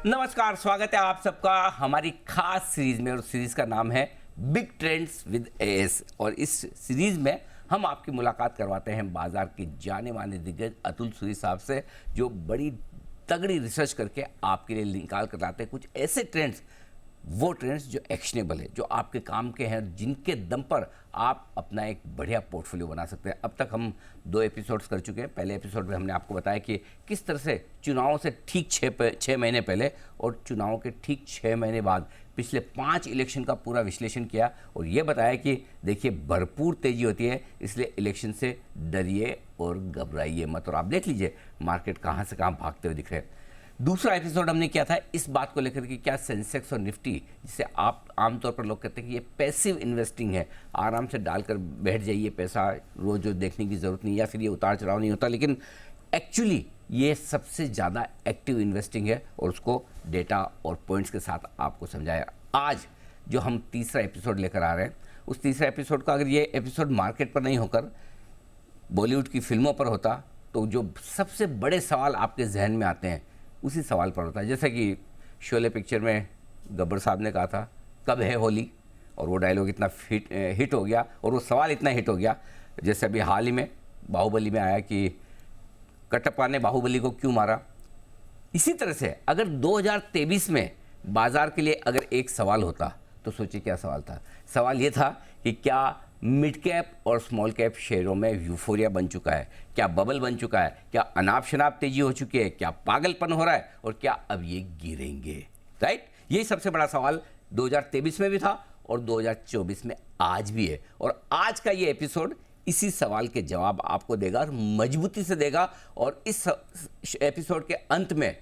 नमस्कार, स्वागत है आप सबका हमारी खास सीरीज में और सीरीज का नाम है बिग ट्रेंड्स विद एएस। और इस सीरीज में हम आपकी मुलाकात करवाते हैं बाजार के जाने माने दिग्गज अतुल सूरी साहब से, जो बड़ी तगड़ी रिसर्च करके आपके लिए निकाल कर लाते हैं कुछ ऐसे ट्रेंड्स, वो ट्रेंड्स जो एक्शनेबल है, जो आपके काम के हैं, जिनके दम पर आप अपना एक बढ़िया पोर्टफोलियो बना सकते हैं। अब तक हम 2 एपिसोड्स कर चुके हैं। पहले एपिसोड में हमने आपको बताया कि किस तरह से चुनावों से ठीक 6 महीने पहले और चुनावों के ठीक 6 महीने बाद पिछले 5 इलेक्शन का पूरा विश्लेषण किया और ये बताया कि देखिए भरपूर तेज़ी होती है, इसलिए इलेक्शन से डरिए और घबराइए मत। और आप देख लीजिए मार्केट कहाँ से कहाँ भागते हुए दिख रहे हैं। दूसरा एपिसोड हमने किया था इस बात को लेकर कि क्या सेंसेक्स और निफ्टी, जिसे आप आमतौर पर लोग कहते हैं कि ये पैसिव इन्वेस्टिंग है, आराम से डालकर बैठ जाइए पैसा, रोज रोज देखने की ज़रूरत नहीं, या फिर ये उतार चढ़ाव नहीं होता, लेकिन एक्चुअली ये सबसे ज़्यादा एक्टिव इन्वेस्टिंग है और उसको डेटा और पॉइंट्स के साथ आपको समझाया। आज जो हम तीसरा एपिसोड लेकर आ रहे हैं, उस तीसरा एपिसोड का अगर ये एपिसोड मार्केट पर नहीं होकर बॉलीवुड की फिल्मों पर होता, तो जो सबसे बड़े सवाल आपके जहन में आते हैं उसी सवाल पर होता है। जैसे कि शोले पिक्चर में गब्बर साहब ने कहा था कब है होली, और वो डायलॉग इतना हिट हो गया और वो सवाल इतना हिट हो गया। जैसे अभी हाल ही में बाहुबली में आया कि कटप्पा ने बाहुबली को क्यों मारा। इसी तरह से अगर 2023 में बाजार के लिए अगर एक सवाल होता तो सोचिए क्या सवाल था। सवाल ये था कि क्या मिड कैप और स्मॉल कैप शेयरों में यूफोरिया बन चुका है, क्या बबल बन चुका है, क्या अनाप शनाप तेजी हो चुकी है, क्या पागलपन हो रहा है और क्या अब ये गिरेंगे। राइट, यही सबसे बड़ा सवाल 2023 में भी था और 2024 में आज भी है। और आज का ये एपिसोड इसी सवाल के जवाब आपको देगा और मजबूती से देगा। और इस एपिसोड के अंत में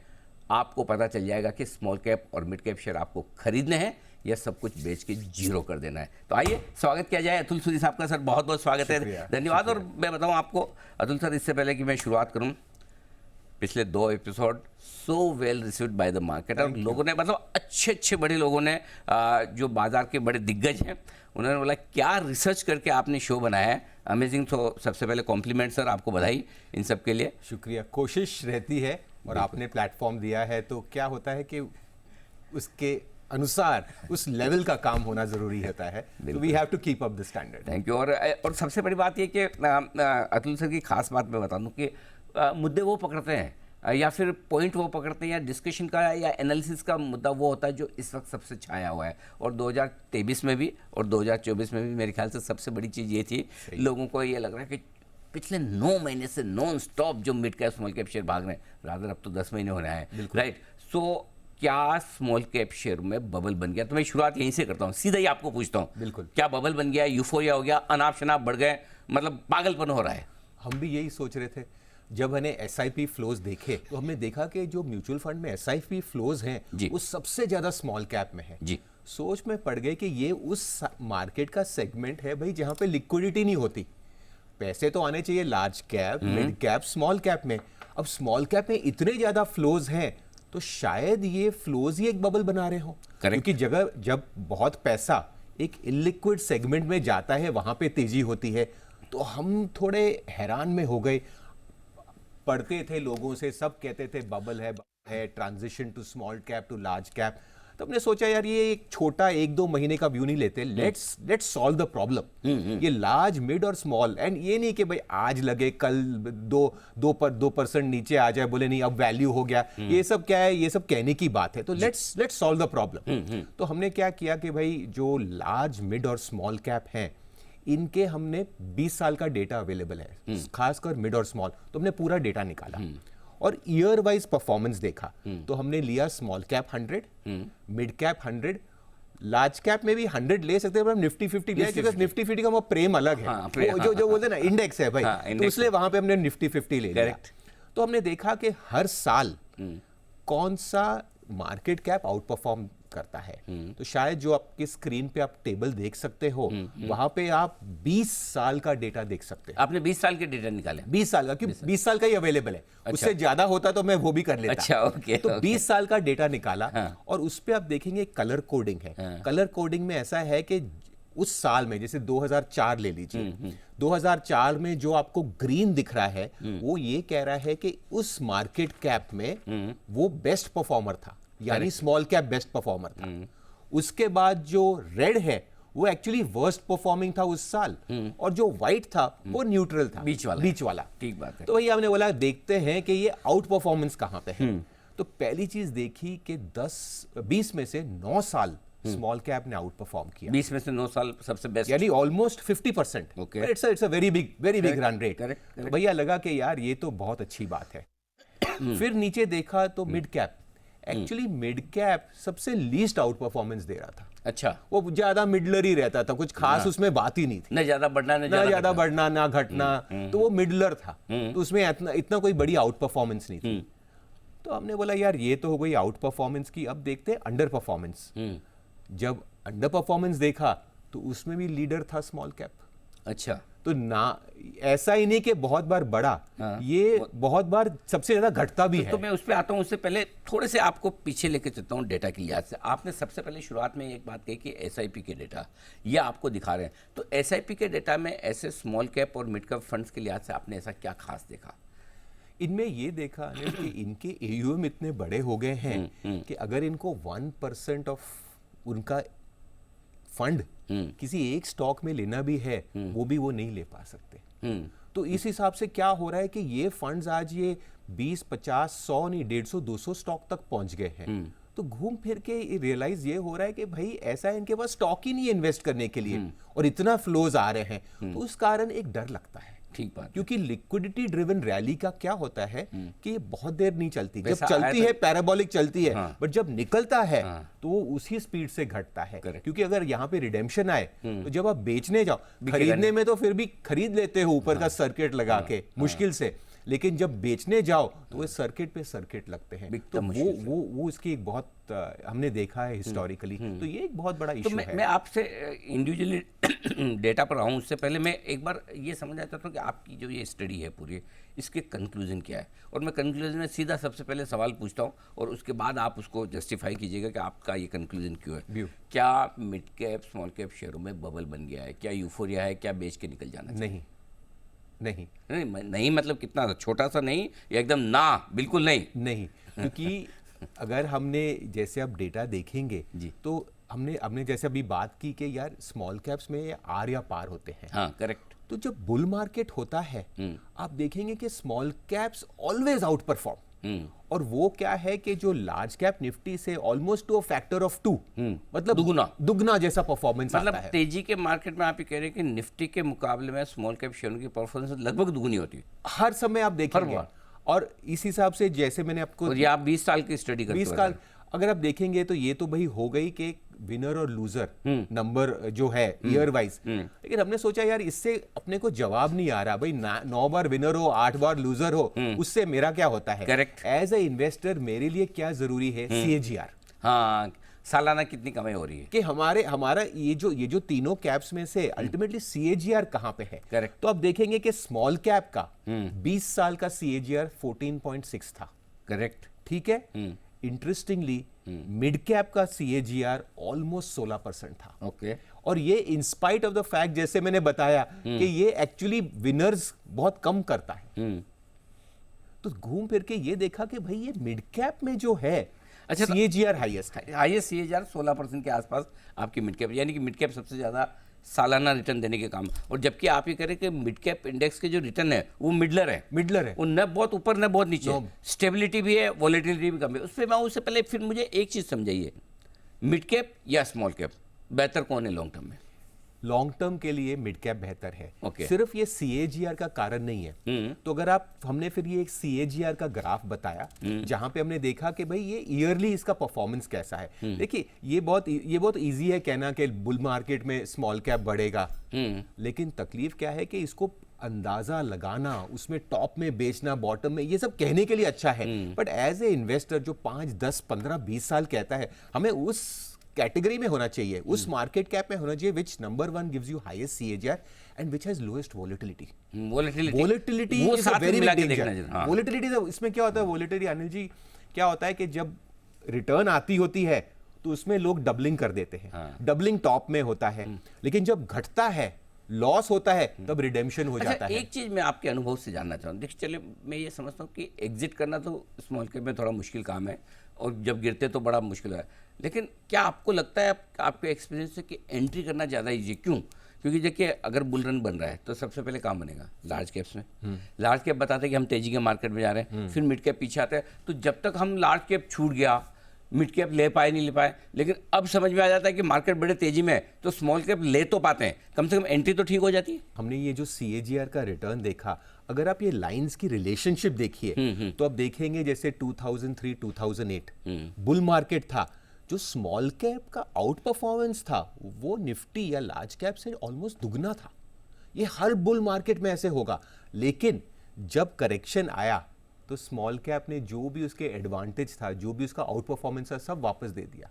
आपको पता चल जाएगा कि स्मॉल कैप और मिड कैप शेयर आपको खरीदने हैं या सब कुछ बेच के जीरो कर देना है। तो आइए स्वागत किया जाए अतुल सूरी साहब का। सर बहुत बहुत स्वागत है, धन्यवाद। और मैं बताऊं आपको अतुल सर, इससे पहले कि मैं शुरुआत करूं, पिछले 2 episode so well received by the market. और लोगों ने मतलब अच्छे बड़े लोगों ने, जो बाजार के बड़े दिग्गज हैं, उन्होंने बोला क्या रिसर्च करके आपने शो बनाया है, अमेजिंग। तो सबसे पहले कॉम्प्लीमेंट सर, आपको बधाई इन सब के लिए। शुक्रिया। कोशिश रहती है और आपने प्लेटफॉर्म दिया है, तो क्या होता है कि उसके अनुसार उस लेवल का काम होना जरूरी होता है। We have to keep up the standard. Thank you. और सबसे बड़ी बात ये कि अतुल सर की खास बात मैं बता दूं कि मुद्दे वो पकड़ते हैं या फिर पॉइंट वो पकड़ते हैं या डिस्कशन का या एनालिसिस का मुद्दा वो होता है जो इस वक्त सबसे छाया हुआ है। और 2023 में भी और 2024 में भी मेरे ख्याल से सबसे बड़ी चीज़ ये थी, लोगों को ये लग रहा है कि पिछले 9 महीने से नॉन स्टॉप जो mid cap small cap share भाग रहे हैं, रादर अब तो 10 महीने होने आए, राइट। सो क्या स्मॉल कैप शेयर में बबल बन गया? तो मैं शुरुआत यहीं से करता हूँ, सीधा ही आपको पूछता हूँ, बिल्कुल, क्या बबल बन गया, यूफोरिया हो गया, अनाप शनाप बढ़ गए, मतलब पागलपन हो रहा है? हम भी यही सोच रहे थे जब हमने एसआईपी फ्लोज देखे, तो हमने देखा कि जो म्यूचुअल फंड में एसआईपी फ्लोज हैं वो सबसे ज्यादा स्मॉल कैप में है जी। सोच में पड़ गए कि ये उस मार्केट का सेगमेंट है भाई जहां पे लिक्विडिटी नहीं होती। पैसे तो आने चाहिए large cap, mid cap, small cap में। अब स्मॉल कैप में इतने ज्यादा फ्लोज हैं तो शायद ये फ्लोज ही एक बबल बना रहे हो, क्योंकि जगह जब बहुत पैसा एक इलिक्विड सेगमेंट में जाता है वहां पे तेजी होती है। तो हम थोड़े हैरान में हो गए, पढ़ते थे लोगों से, सब कहते थे बबल है, transition to small cap to large cap. तो हमने सोचा यार ये एक छोटा 1-2 महीने का व्यू नहीं लेते, लेट्स सॉल्व द प्रॉब्लम। ये लार्ज, मिड और स्मॉल, एंड ये नहीं कि भाई आज लगे कल 2% नीचे आ जाए, बोले नहीं अब वैल्यू हो गया, ये सब क्या है, ये सब कहने की बात है। तो लेट्स सॉल्व द प्रॉब्लम। तो हमने क्या किया कि भाई जो लार्ज, मिड और स्मॉल कैप हैं, इनके हमने 20 साल का डेटा अवेलेबल है, खासकर मिड और स्मॉल। तो हमने पूरा डेटा निकाला और ईयर वाइज परफॉर्मेंस देखा। तो हमने लिया small cap 100, mid cap 100, large cap में भी 100 ले सकते हैं, पर हम निफ्टी 50 लिया क्योंकि निफ्टी 50 का वो प्रेम अलग है। जो बोलते हैं ना इंडेक्स है भाई, तो इसलिए वहां पे हमने निफ्टी 50 ले लिया। तो हमने देखा कि हर साल कौन सा मार्केट कैप आउट परफॉर्म करता है। तो शायद जो आपकी स्क्रीन पे आप टेबल देख सकते हो, वहां पे आप 20 साल का डेटा देख सकते हैं। आपने 20 साल के डेटा निकाले? 20 साल का, क्योंकि 20 साल का ही अवेलेबल है। अच्छा। उससे ज्यादा होता तो मैं वो भी कर लेता। अच्छा, ओके। तो 20 साल का डेटा निकाला। और उस पे आप देखेंगे कलर कोडिंग है। कलर कोडिंग में ऐसा है कि उस साल में, जैसे 2004 ले लीजिए, 2004 में जो आपको ग्रीन दिख रहा है वो ये कह रहा है कि उस मार्केट कैप में वो बेस्ट परफॉर्मर था। यानी स्मॉल कैप बेस्ट परफॉर्मर था। उसके बाद जो रेड है वो एक्चुअली वर्स्ट परफॉर्मिंग था उस साल, और जो व्हाइट था वो न्यूट्रल था, बीच वाला। ठीक बात है। तो भैया हमने बोला देखते हैं कि ये आउट परफॉर्मेंस कहां पे है। तो पहली चीज देखी कि 20 में से 9 साल स्मॉल कैप ने आउट परफॉर्म किया। 20 में से 9 साल सबसे बेस्ट, यानी almost 50%। Okay. It's a very big run rate. Correct. तो भैया लगा कि यार ये तो बहुत अच्छी बात है। फिर नीचे देखा तो mid cap, actually mid cap सबसे लीस्ट आउट परफॉर्मेंस दे रहा था। अच्छा, वो ज्यादा मिडलर ही रहता था, कुछ खास उसमें बात ही नहीं थी, न ज्यादा बढ़ना न ना ज्यादा बढ़ना ना घटना, तो वो मिडलर था। तो उसमें इतना कोई बड़ी आउट परफॉर्मेंस नहीं थी। तो हमने बोला यार ये तो हो गई आउट परफॉर्मेंस की, अब देखते हैं अंडर परफॉर्मेंस। जब अंडर परफॉर्मेंस देखा तो उसमें भी लीडर था स्मॉल कैप। अच्छा, तो ना ऐसा ही नहीं कि बहुत बार बढ़ा, ये बहुत बार सबसे ज्यादा घटता भी है। तो मैं उस पर आता हूँ, उससे पहले थोड़े से आपको पीछे लेके चलता हूँ डेटा की लिहाज से। आपने सबसे पहले शुरुआत में एक बात कही कि एसआईपी के डेटा ये आपको दिखा रहे हैं, तो एसआईपी के डेटा में ऐसे स्मॉल कैप और मिड कैप फंड्स के लिहाज से आपने ऐसा क्या खास देखा? इनमें ये देखा अनिल कि इनके एयूएम इतने बड़े हो गए हैं कि अगर इनको 1% ऑफ उनका फंड किसी एक स्टॉक में लेना भी है, वो भी वो नहीं ले पा सकते। तो इस हिसाब से क्या हो रहा है कि ये फंड्स आज ये 20, 50, 100 नहीं 150, 200 स्टॉक तक पहुंच गए हैं। तो घूम फिर के रियलाइज ये हो रहा है कि भाई ऐसा है इनके पास स्टॉक ही नहीं है इन्वेस्ट करने के लिए, और इतना फ्लोज आ रहे हैं, तो उस कारण एक डर लगता है। ठीक बात, क्योंकि लिक्विडिटी ड्रिवन रैली का क्या होता है कि ये बहुत देर नहीं चलती, जब चलती है पैराबोलिक चलती है, बट जब निकलता है तो वो उसी स्पीड से घटता है। क्योंकि अगर यहाँ पे रिडेम्पशन आए तो जब आप बेचने जाओ, खरीदने में तो फिर भी खरीद लेते हो ऊपर का सर्किट लगा के मुश्किल से, लेकिन जब बेचने जाओ तो वो सर्किट पे सर्किट लगते हैं। तो वो इसकी एक बहुत हमने देखा है हिस्टोरिकली, तो ये एक बहुत बड़ा इशू है। मैं आपसे इंडिविजुअली डेटा पर आऊँ उससे पहले मैं एक बार ये समझना चाहता हूँ कि आपकी जो ये स्टडी है पूरी, इसके कंक्लूजन क्या है। और मैं कंक्लूजन में सीधा सबसे पहले सवाल पूछता हूँ और उसके बाद आप उसको जस्टिफाई कीजिएगा कि आपका ये कंक्लूजन क्यों है। क्या मिड कैप स्मॉल कैप शेयरों में बबल बन गया है? क्या यूफोरिया है? क्या बेच के निकल जाना चाहिए? नहीं मतलब कितना छोटा सा नहीं, एकदम ना, बिल्कुल नहीं। क्योंकि अगर हमने जैसे अब डेटा देखेंगे तो हमने जैसे अभी बात की कि यार स्मॉल कैप्स में ये आर या पार होते हैं। हाँ, करेक्ट। तो जब बुल मार्केट होता है आप देखेंगे कि small caps always outperform, और वो क्या है कि जो लार्ज कैप निफ्टी से almost to a factor of 2, मतलब दुगना जैसा परफॉर्मेंस आता है। मतलब तेजी के मार्केट में आप ये कह रहे हैं कि निफ्टी के मुकाबले में स्मॉल कैप शेयरों की परफॉर्मेंस लगभग दुगनी होती है हर समय, आप देखेंगे। और इस हिसाब से जैसे मैंने आपको, और ये आप 20 साल की स्टडी करते 20 साल अगर आप देखेंगे तो ये तो भाई हो गई कि विनर और लूजर नंबर जो है ईयर वाइज, लेकिन हमने सोचा यार इससे अपने को जवाब नहीं आ रहा भाई, 9 बार विनर हो 8 बार लूजर हो, उससे मेरा क्या होता है। करेक्ट। एज ए इन्वेस्टर मेरे लिए क्या जरूरी है, CAGR। हाँ, सालाना कितनी कमाई हो रही है कि हमारा ये जो तीनों कैप्स में से अल्टीमेटली CAGR कहां पे है। करेक्ट। तो आप देखेंगे कि स्मॉल कैप का 20 साल का CAGR 14.6 था। करेक्ट, ठीक है। इंटरेस्टिंगली मिड कैप का CAGR ऑलमोस्ट 16% था। ओके। और ये इंस्पाइट ऑफ द फैक्ट जैसे मैंने बताया कि ये एक्चुअली विनर्स बहुत कम करता है। तो घूम फिर के ये देखा कि भाई ये मिड कैप में जो है अच्छा, CAGR हाईएस्ट है। हाईएस्ट CAGR 16% के आसपास आपकी मिड कैप, यानी कि मिड कैप सबसे ज्यादा सालाना रिटर्न देने के काम। और जबकि आप ये कह रहे हैं कि मिड कैप इंडेक्स के जो रिटर्न है वो मिडलर है, वो न बहुत ऊपर न बहुत नीचे, स्टेबिलिटी भी है, वॉलेटिलिटी भी कम है। उस पर मैं उससे पहले फिर मुझे एक चीज समझाइए, मिड कैप या स्मॉल कैप बेहतर कौन है लॉन्ग टर्म में? लॉन्ग टर्म के लिए मिड कैप बेहतर है। Okay. सिर्फ ये CAGR का कारण नहीं है। तो अगर हमने फिर ये एक CAGR का ग्राफ बताया जहां पे हमने देखा कि भाई ये ईयरली इसका परफॉर्मेंस कैसा है। देखिए ये बहुत इजी है कहना कि बुल मार्केट में स्मॉल कैप बढ़ेगा, लेकिन तकलीफ क्या है कि इसको अंदाजा लगाना, उसमें टॉप में बेचना, बॉटम में, ये सब कहने के लिए अच्छा है, बट एज ए इन्वेस्टर जो 5, 10, 15, 20 साल कहता है, हमें उस कैटेगरी में होना चाहिए, उस मार्केट कैप में होना चाहिए which number 1 gives you highest CAGR and which has lowest volatility. Volatility is a very big danger. Volatility इसमें क्या होता है, वोलेटिलिटी अनिल जी क्या होता है कि जब रिटर्न आती होती है तो उसमें लोग डबलिंग कर देते हैं। डबलिंग टॉप में होता है, लेकिन जब घटता है, लॉस होता है, तब रिडेम्पशन हो जाता है। एक चीज मैं आपके अनुभव से जानना चाहूँ, देखिए चलिए मैं ये समझता हूँ कि एग्जिट करना तो स्मॉल कैप में थोड़ा मुश्किल काम है, और जब गिरते तो बड़ा मुश्किल है। लेकिन क्या आपको लगता है, आपके एक्सपीरियंस से, कि एंट्री करना ज़्यादा ईजी? क्यों? क्योंकि देखिए, अगर बुल रन बन रहा है तो सबसे पहले काम बनेगा लार्ज कैप्स में। लार्ज कैप बताते हैं कि हम तेजी के मार्केट में जा रहे हैं, फिर मिड कैप पीछे आते हैं। तो जब तक हम लार्ज कैप छूट गया, मिड कैप ले पाए नहीं ले पाए, लेकिन अब समझ में आ जाता है कि मार्केट बड़े तेजी में है तो स्मॉल कैप ले तो पाते हैं, कम से कम एंट्री तो ठीक हो जाती है। हमने ये जो CAGR का रिटर्न देखा, अगर आप ये लाइंस की रिलेशनशिप देखिए तो आप देखेंगे जैसे 2003-2008 बुल मार्केट था, जो स्मॉल कैप का आउट परफॉर्मेंस था वो निफ्टी या लार्ज कैप से ऑलमोस्ट दुगना था। ये हर बुल मार्केट में ऐसे होगा, लेकिन जब करेक्शन आया तो स्मॉल कैप ने जो भी उसके एडवांटेज था, जो भी उसका आउट परफॉर्मेंस था, सब वापस दे दिया।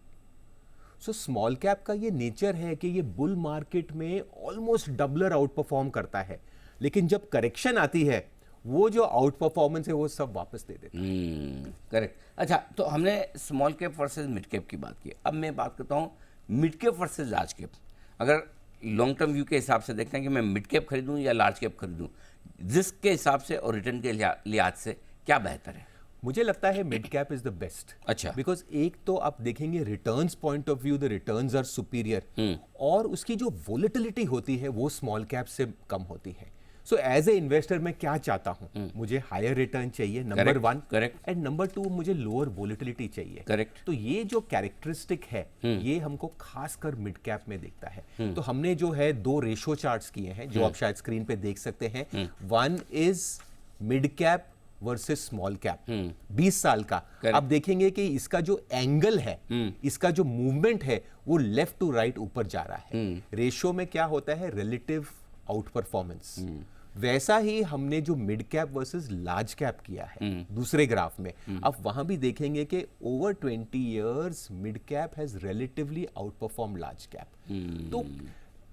सो स्मॉल कैप का ये नेचर है कि ये बुल मार्केट में ऑलमोस्ट डबलर आउट परफॉर्म करता है, लेकिन जब करेक्शन आती है वो जो आउट परफॉर्मेंस है वो सब वापस दे देता है। करेक्ट। अच्छा, तो हमने small cap versus mid cap की बात की, अब मैं बात करता हूँ mid cap versus large cap. अगर लॉन्ग टर्म व्यू के हिसाब से देखते हैं कि मैं मिड कैप खरीदूँ या लार्ज कैप खरीदूँ, रिस्क के हिसाब से और रिटर्न के लिहाज से क्या बेहतर है? मुझे लगता है mid cap is the best. अच्छा। बिकॉज एक तो आप देखेंगे returns point of view, the returns are superior, और उसकी जो वोलेटिलिटी होती है वो स्मॉल कैप से कम होती है। सो एज ए इन्वेस्टर मैं क्या चाहता हूं, मुझे हायर रिटर्न चाहिए, number one. Correct. And number two, मुझे लोअर वोलेटिलिटी चाहिए। करेक्ट। तो ये जो कैरेक्टरिस्टिक है ये हमको खासकर मिड कैप में दिखता है। तो हमने जो है 2 रेशो चार्ट्स किए हैं जो आप शायद स्क्रीन पे देख सकते हैं। One is mid cap versus small cap 20 साल का। आप देखेंगे कि इसका जो एंगल है, इसका जो मूवमेंट है वो लेफ्ट टू राइट ऊपर जा रहा है। रेशियो में क्या होता है, रिलेटिव आउट परफॉर्मेंस। वैसा ही हमने जो mid cap versus large cap किया है दूसरे ग्राफ में, आप वहां भी देखेंगे कि over 20 years mid cap has relatively out perform large cap. तो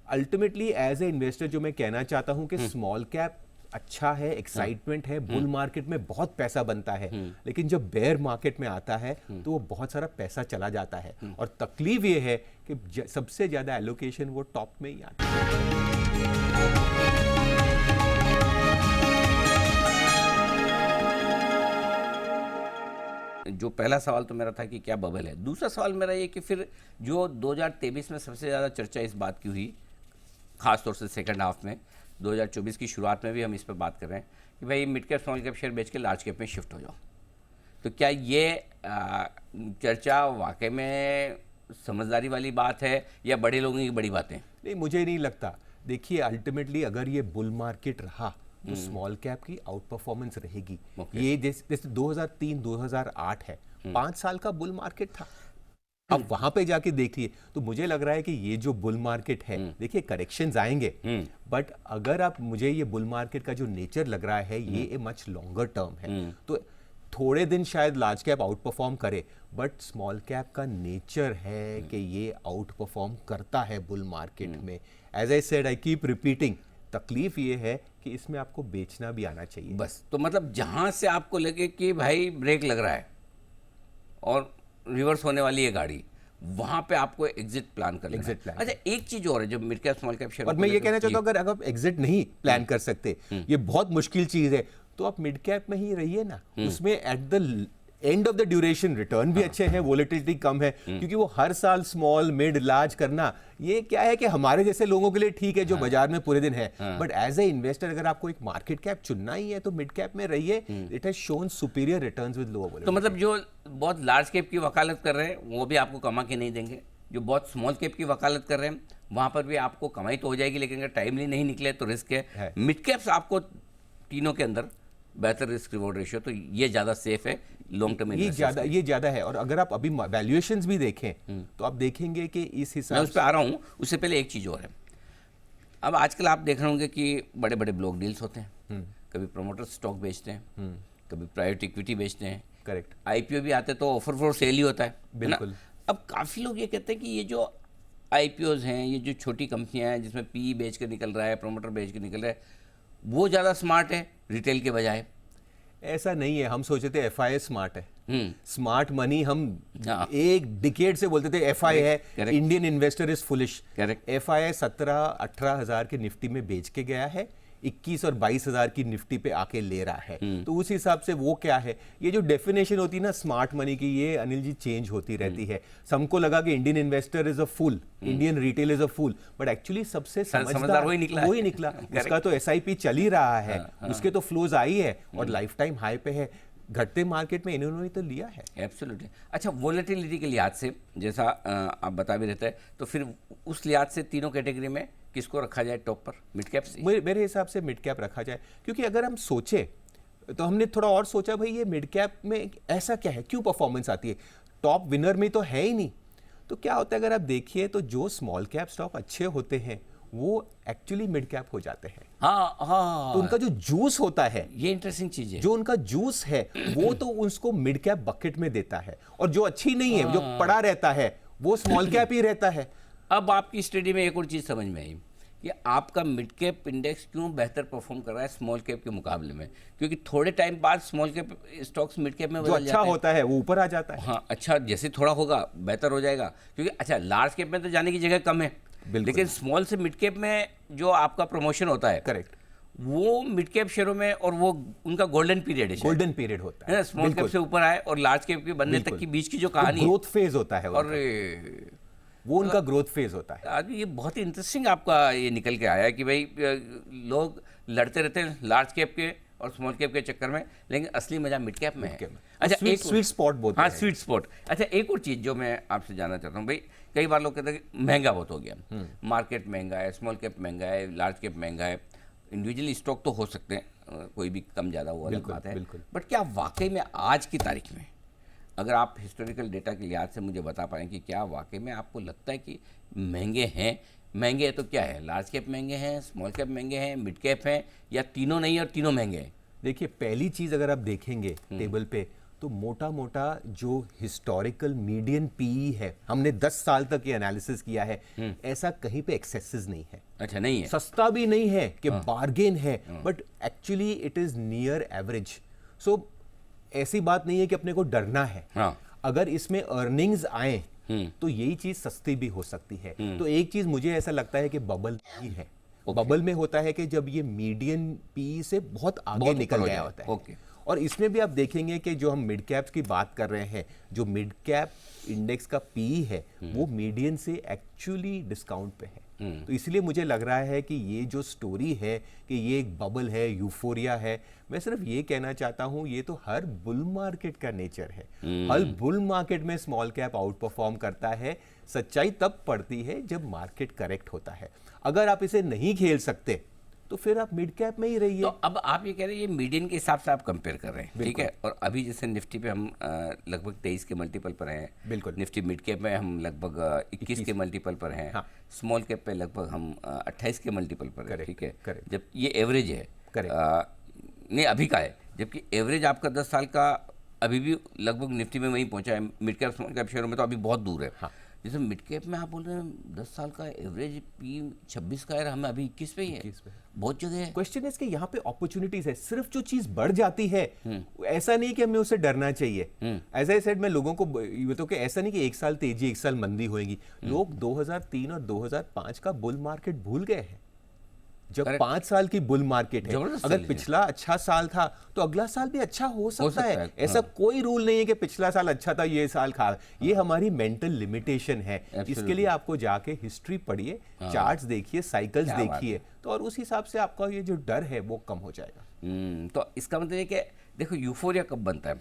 अल्टीमेटली एज ए इन्वेस्टर जो मैं कहना चाहता हूं कि स्मॉल कैप अच्छा है, एक्साइटमेंट है, बुल मार्केट में बहुत पैसा बनता है, लेकिन जब बेयर मार्केट में आता है तो वो बहुत सारा पैसा चला जाता है। और तकलीफ ये है कि सबसे ज्यादा एलोकेशन वो टॉप में ही आता है। जो पहला सवाल तो मेरा था कि क्या बबल है, दूसरा सवाल मेरा ये कि फिर जो 2023 में सबसे ज़्यादा चर्चा इस बात की हुई, खासतौर से सेकंड हाफ में, 2024 की शुरुआत में भी हम इस पर बात कर रहे हैं कि भाई mid cap small cap share बेच के लार्ज कैप में शिफ्ट हो जाओ। तो क्या ये चर्चा वाकई में समझदारी वाली बात है या बड़े लोगों की बड़ी बातें? नहीं, मुझे नहीं लगता। देखिए, अल्टीमेटली अगर ये बुल मार्केट रहा तो स्मॉल कैप की आउट परफॉर्मेंस रहेगी। ये जैसे 2003-2008 है, 5 साल का बुल मार्केट था। अब वहां पे जाके देखिए तो मुझे लग रहा है कि ये जो बुल मार्केट है, देखिए करेक्शंस आएंगे, बट अगर आप, मुझे ये बुल मार्केट का जो नेचर लग रहा है ये ए मच लॉन्गर टर्म है। तो थोड़े दिन शायद लार्ज कैप आउट परफॉर्म करे, बट स्मॉल कैप का नेचर है कि ये आउट परफॉर्म करता है बुल मार्केट में। As I said, I keep repeating, तकलीफ ये है कि इसमें आपको बेचना भी आना चाहिए। बस, तो मतलब जहां से आपको लगे कि भाई ब्रेक लग रहा है और रिवर्स होने वाली है गाड़ी, वहां पे आपको एग्जिट प्लान कर लेना है। अच्छा, एक चीज और है जो mid cap small cap share, और मैं ये कहना चाहता हूं, अगर आप एग्जिट नहीं प्लान कर सकते, ये बहुत मुश्किल चीज है, तो आप मिड कैप में ही रहिए ना। उसमें at the end of the duration return भी अच्छे हैं, वोलेटिलिटी कम है, क्योंकि वो हर साल स्मॉल मिड लार्ज करना, ये क्या है कि हमारे जैसे लोगों के लिए ठीक है जो बाजार में पूरे दिन है, बट एज ए इन्वेस्टर अगर आपको एक मार्केट कैप चुनना ही है तो मिड कैप में रहिए। It has shown superior returns with lower volatility. तो मतलब जो बहुत लार्ज कैप की वकालत कर रहे हैं वो भी आपको कमा के नहीं देंगे, जो बहुत स्मॉल कैप की वकालत कर रहे हैं वहां पर भी आपको कमाई तो हो जाएगी, लेकिन अगर टाइमली नहीं निकले तो रिस्क है। मिड कैप्स आपको तीनों के अंदर बेहतर रिस्क रिवॉर्ड रेशियो, तो ये ज्यादा सेफ है लॉन्ग टर्म। ये ज्यादा है। और अगर आप अभी वैल्यूएशंस भी देखें तो आप देखेंगे कि इस हिसाब से, मैं उस पर आ रहा हूँ, उससे पहले एक चीज और है। अब आजकल आप देख रहे होंगे कि बड़े बड़े ब्लॉक डील्स होते हैं, कभी प्रोमोटर स्टॉक बेचते हैं, कभी प्राइवेट इक्विटी बेचते हैं। करेक्ट। आईपीओ भी आते तो ऑफर फॉर सेल ही होता है। बिल्कुल। अब काफी लोग ये कहते हैं कि ये जो आईपीओज हैं, ये जो छोटी कंपनियां हैं जिसमें पीई बेच कर निकल रहा है, प्रोमोटर बेच कर निकल रहा है, वो ज्यादा स्मार्ट है रिटेल के बजाय। ऐसा नहीं है। हम सोचे थे एफआई स्मार्ट है, स्मार्ट मनी हम एक डिकेड से बोलते थे एफआई है, Indian investor is foolish. FI 17-18 हजार के निफ्टी में बेच के गया है, 21 और 22 हजार की निफ्टी पे आके ले रहा है। तो उस हिसाब से वो क्या है, ये जो डेफिनेशन होती है ना स्मार्ट मनी की, ये अनिल जी चेंज होती रहती है। सबको लगा कि Indian investor is a fool, Indian retail is a fool, but actually सबसे समझदार वही निकला। उसका तो एसआईपी चल ही रहा है, उसके तो फ्लोज आई है और लाइफ टाइम हाई पे है। घटते मार्केट में इन्होंने तो लिया है। एब्सोल्युटली। अच्छा, वोलेटिलिटी के लिहाज से जैसा आप बता भी रहते हैं, तो फिर उस लिहाज से तीनों कैटेगरी में किसको रखा जाए टॉप पर, मिड कैप से? मेरे हिसाब से मिड कैप रखा जाए, क्योंकि अगर हम सोचे तो हमने थोड़ा और सोचा भाई ये मिड कैप में ऐसा क्या है, क्यों परफॉर्मेंस आती है, टॉप विनर में तो है ही नहीं। तो क्या होता है, अगर आप देखिए तो जो स्मॉल कैप स्टॉक अच्छे होते हैं वो एक्चुअली मिड कैप हो जाते हैं। हाँ, तो उनका जो जूस होता है, ये इंटरेस्टिंग चीज है, जो उनका जूस है वो तो उसको मिड कैप बकेट में देता है, और जो अच्छी नहीं है, जो पड़ा रहता है, वो स्मॉल कैप ही रहता है। अब आपकी स्टडी में एक और चीज समझ में आई कि आपका मिड कैप इंडेक्स क्यों बेहतर परफॉर्म कर रहा है स्मॉल कैप के मुकाबले में, क्योंकि थोड़े टाइम बाद small cap stocks mid cap में जो अच्छा होता है वो ऊपर आ जाता है। हाँ, अच्छा जैसे थोड़ा होगा बेहतर हो जाएगा, क्योंकि अच्छा लार्ज कैप में तो जाने की जगह कम है, लेकिन स्मॉल से मिड कैप में जो आपका प्रमोशन होता है, करेक्ट, वो मिड कैप शेयरों में, और वो उनका गोल्डन पीरियड है, गोल्डन पीरियड होता है, स्मॉल कैप से ऊपर आए और लार्ज कैप के बनने तक की बीच की जो कहानी, ग्रोथ फेज होता है, और वो उनका ग्रोथ फेज होता है। आज ये बहुत ही इंटरेस्टिंग आपका ये निकल के आया कि भाई लोग लड़ते रहते हैं लार्ज कैप के और स्मॉल कैप के चक्कर में, लेकिन असली मजा मिड कैप में है। अच्छा, एक स्वीट स्पॉट बोलते हैं। हाँ, स्वीट स्पॉट। अच्छा, एक और चीज़ जो मैं आपसे जानना चाहता हूँ भाई, कई बार लोग कहते हैं कि महंगा बहुत हो गया, मार्केट महंगा है, स्मॉल कैप महंगा है, लार्ज कैप महंगा है, इंडिविजुअली स्टॉक तो हो सकते हैं, कोई भी कम ज़्यादा वो अलग बात है, बट क्या वाकई में आज की तारीख में, अगर आप हिस्टोरिकल डेटा के लिहाज से मुझे बता पाएँ कि क्या वाकई में आपको लगता है कि महंगे हैं? महंगे है तो क्या है, लार्ज कैप महंगे हैं, स्मॉल कैप महंगे हैं, मिड कैप हैं, या तीनों नहीं और तीनों महंगे हैं? देखिए, पहली चीज़ अगर आप देखेंगे टेबल पे, तो मोटा मोटा जो हिस्टोरिकल मीडियन पीई है, हमने 10 साल तक ये एनालिसिस किया है, ऐसा कहीं पे एक्सेसेस नहीं है। अच्छा, नहीं है, सस्ता भी नहीं है कि बार्गेन है, but actually it is near average. So ऐसी बात नहीं है कि अपने को डरना है। अगर इसमें अर्निंग्स आए तो यही चीज सस्ती भी हो सकती है। तो एक चीज मुझे ऐसा लगता है कि बबल ही है। बबल में होता है कि जब ये मीडियन पी से बहुत आगे निकल गया होता है। और इसमें भी आप देखेंगे कि जो हम मिड कैप्स की बात कर रहे हैं, जो मिड कैप इंडेक्स का पी है वो मीडियन से एक्चुअली डिस्काउंट पे है। तो इसलिए मुझे लग रहा है कि ये जो स्टोरी है कि ये एक बबल है, यूफोरिया है, मैं सिर्फ ये कहना चाहता हूं, ये तो हर बुल मार्केट का नेचर है। हर बुल मार्केट में स्मॉल कैप आउट परफॉर्म करता है। सच्चाई तब पड़ती है जब मार्केट करेक्ट होता है। अगर आप इसे नहीं खेल सकते तो फिर आप मिड कैप में ही रहिए। तो अब आप ये कह रहे हैं ये मीडियन के हिसाब से आप कंपेयर कर रहे हैं, ठीक है, और अभी जैसे निफ्टी पे हम लगभग 23 के मल्टीपल पर हैं, बिल्कुल, निफ्टी मिड कैप में हम लगभग 21 के मल्टीपल पर हैं, हाँ। स्मॉल कैप पे लगभग हम 28 के मल्टीपल पर हैं, ठीक है, जब ये एवरेज है, नहीं अभी का है, जबकि एवरेज आपका 10 साल का अभी भी लगभग निफ्टी में वहीं पहुंचा है, मिड कैप स्मॉल कैप शेयरों में तो अभी बहुत दूर है, हाँ। जैसे मिड कैप में आप बोल रहे हैं 10 साल का एवरेज पी 26 का है, हमें अभी 21 पे ही है, बहुत जगह है। क्वेश्चन है कि यहाँ पे अपॉर्चुनिटीज है। सिर्फ जो चीज बढ़ जाती है ऐसा नहीं कि हमें उससे डरना चाहिए। एज आई सेड, मैं लोगों को ये तो कि ऐसा नहीं कि एक साल तेजी एक साल मंदी होगी। लोग 2003 और 2005 का बुल मार्केट भूल गए हैं, जब 5 साल की बुल मार्केट है। अगर पिछला अच्छा साल था तो अगला साल भी अच्छा हो सकता है। ऐसा कोई रूल नहीं है कि पिछला साल अच्छा था ये साल खा, ये हमारी मेंटल लिमिटेशन है। इसके लिए आपको जाके हिस्ट्री पढ़िए, चार्ट्स देखिए, साइकिल्स देखिए, तो और उस हिसाब से आपका ये जो डर है वो कम हो जाएगा। तो इसका मतलब है कि देखो यूफोरिया कब बनता है,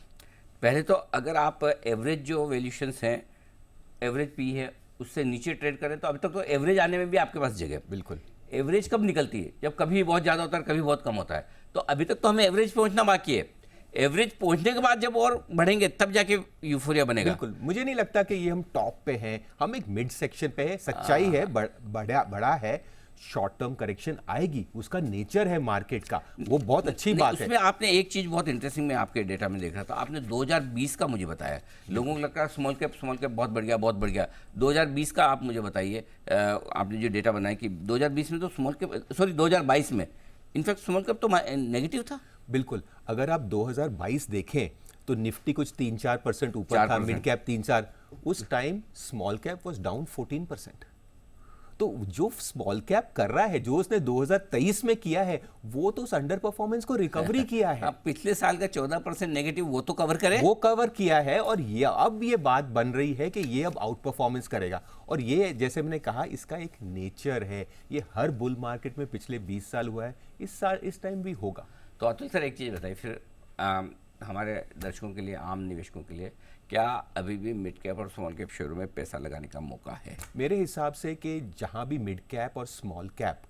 पहले तो अगर आप एवरेज जो वैल्यूएशंस हैं, एवरेज पी है, उससे नीचे ट्रेड करें तो अभी तक तो एवरेज आने में भी आपके पास जगह। बिल्कुल। एवरेज कब निकलती है, जब कभी बहुत ज़्यादा होता है, कभी बहुत कम होता है। तो अभी तक तो हमें एवरेज पहुंचना बाकी है। एवरेज पहुंचने के बाद जब और बढ़ेंगे तब जाके यूफोरिया बनेगा। बिल्कुल, मुझे नहीं लगता कि ये हम टॉप पे हैं, हम एक मिड सेक्शन पे है। सच्चाई है, बड़ा है, शॉर्ट टर्म करेक्शन आएगी, उसका नेचर है मार्केट का, वो बहुत अच्छी बात है। उसमें आपने एक चीज बहुत इंटरेस्टिंग, मैं आपके डेटा में देख रहा था, आपने 2020 का मुझे बताया। लोगों को लगता है स्मॉल कैप बहुत बढ़ गया। 2020 का आप मुझे बताइए, आपने जो डेटा बनाया कि 2020 में तो स्मॉल कैप, सॉरी 2022 में इनफैक्ट स्मॉल कैप तो नेगेटिव था। बिल्कुल, अगर आप 2022 देखें तो निफ्टी कुछ 3-4% ऊपर था, मिड कैप 3-4, उस time small cap was down 14%। तो जो स्मॉल कैप कर रहा है, जो उसने 2023 में किया है, वो तो उस अंडर परफॉर्मेंस को रिकवरी किया है। अब पिछले साल का 14% नेगेटिव वो तो कवर करे, वो कवर किया है। और ये अब ये बात बन रही है कि ये अब आउट परफॉर्मेंस करेगा। और ये जैसे मैंने कहा, इसका एक नेचर है, ये हर बुल मार्केट में पिछले 20 साल हुआ है, इस साल इस टाइम भी होगा। तो अतुल सर एक चीज़ बताइए फिर हमारे दर्शकों के लिए, आम निवेशकों के लिए, क्या अभी भी मिड कैप और स्मॉल कैप शेयरों में पैसा लगाने का मौका है? मेरे हिसाब से कि जहां भी मिड कैप और स्मॉल कैप,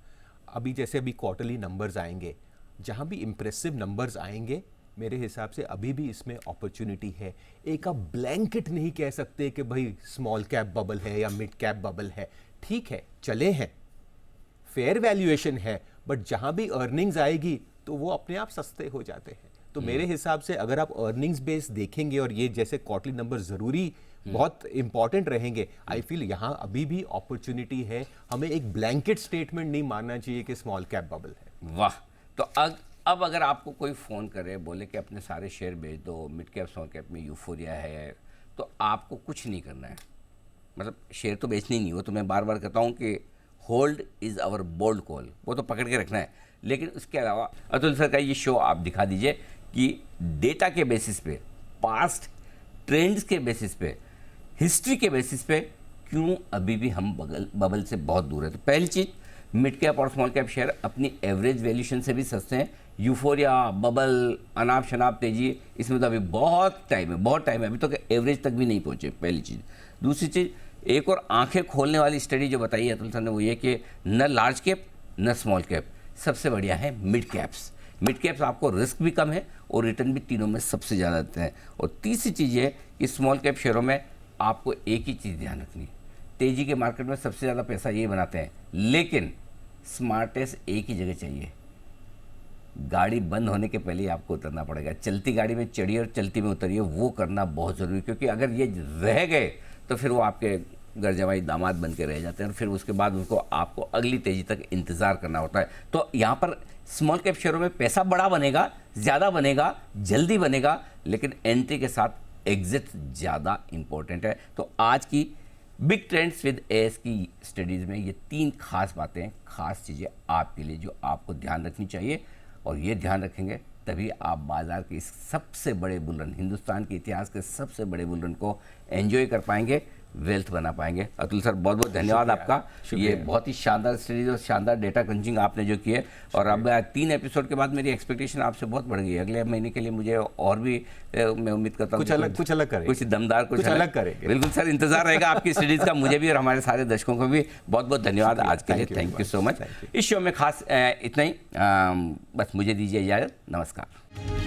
अभी जैसे अभी क्वार्टरली नंबर्स आएंगे, जहां भी इंप्रेसिव नंबर्स आएंगे, मेरे हिसाब से अभी भी इसमें अपॉर्चुनिटी है। एक आप ब्लैंकेट नहीं कह सकते कि भाई स्मॉल कैप बबल है या मिड कैप बबल है। ठीक है, चले हैं, फेयर वैल्यूएशन है, बट जहां भी अर्निंग्स आएगी तो वो अपने आप सस्ते हो जाते हैं। तो मेरे हिसाब से अगर आप अर्निंग्स बेस देखेंगे, और ये जैसे क्वार्टरली नंबर जरूरी बहुत इंपॉर्टेंट रहेंगे, आई फील यहाँ अभी भी अपॉर्चुनिटी है। हमें एक ब्लैंकेट स्टेटमेंट नहीं मानना चाहिए कि स्मॉल कैप बबल है। वाह। तो अब अगर आपको कोई फ़ोन करे, बोले कि अपने सारे शेयर बेच दो, मिड कैप स्मॉल कैप में यूफोरिया है, तो आपको कुछ नहीं करना है, मतलब शेयर तो बेचने ही नहीं। वो तो मैं बार बार कहता हूँ कि hold is our bold call, वो तो पकड़ के रखना है। लेकिन उसके अलावा अतुल सर का ये शो आप दिखा दीजिए कि डेटा के बेसिस पे, पास्ट ट्रेंड्स के बेसिस पे, हिस्ट्री के बेसिस पे क्यों अभी भी हम बबल से बहुत दूर है। तो पहली चीज़, मिड कैप और स्मॉल कैप शेयर अपनी एवरेज वैल्यूएशन से भी सस्ते हैं। यूफोरिया, बबल, अनाप शनाप तेजी, इसमें तो अभी बहुत टाइम है, अभी तो एवरेज तक भी नहीं पहुंचे, पहली चीज़। दूसरी चीज़, एक और आंखें खोलने वाली स्टडी जो बताई है अतुल सर ने, वो ये कि न लार्ज कैप न स्मॉल कैप, सबसे बढ़िया है मिड कैप्स। मिड कैप्स आपको रिस्क भी कम है और रिटर्न भी तीनों में सबसे ज़्यादा देते हैं। और तीसरी चीज़ है कि स्मॉल कैप शेयरों में आपको एक ही चीज़ ध्यान रखनी, तेज़ी के मार्केट में सबसे ज़्यादा पैसा ये बनाते हैं, लेकिन स्मार्टेस्ट एक ही जगह चाहिए, गाड़ी बंद होने के पहले ही आपको उतरना पड़ेगा। चलती गाड़ी में चढ़िए और चलती में उतरिए, वो करना बहुत ज़रूरी है, क्योंकि अगर ये रह गए तो फिर वो आपके घर जमाई दामाद बन के रह जाते हैं और फिर उसके बाद उनको आपको अगली तेज़ी तक इंतज़ार करना होता है। तो यहाँ पर स्मॉल कैप शेयरों में पैसा बड़ा बनेगा, ज़्यादा बनेगा, जल्दी बनेगा, लेकिन एंट्री के साथ एग्जिट ज़्यादा इंपॉर्टेंट है। तो आज की बिग ट्रेंड्स विद एएस की स्टडीज़ में ये 3 खास बातें, खास चीज़ें आपके लिए जो आपको ध्यान रखनी चाहिए, और ये ध्यान रखेंगे तभी आप बाज़ार के इस सबसे बड़े बुलरन, हिंदुस्तान के इतिहास के सबसे बड़े बुलरन को एंजॉय कर पाएंगे, वेल्थ बना पाएंगे। अतुल सर, बहुत बहुत धन्यवाद आपका। ये बहुत ही शानदार स्टडीज और शानदार डेटा क्रंचिंग आपने जो की है। और अब 3 एपिसोड के बाद मेरी एक्सपेक्टेशन आपसे बहुत बढ़ गई है। अगले महीने के लिए मुझे और भी मैं उम्मीद करता हूँ कुछ अलग करेंगे, कुछ दमदार, कुछ अलग करेंगे। बिल्कुल सर, इंतजार रहेगा आपकी स्टडीज का। मुझे भी और हमारे सारे दर्शकों को भी बहुत बहुत धन्यवाद आज के लिए। Thank you so much. इस शो में खास इतना ही, बस मुझे दीजिए इजाज़त। नमस्कार।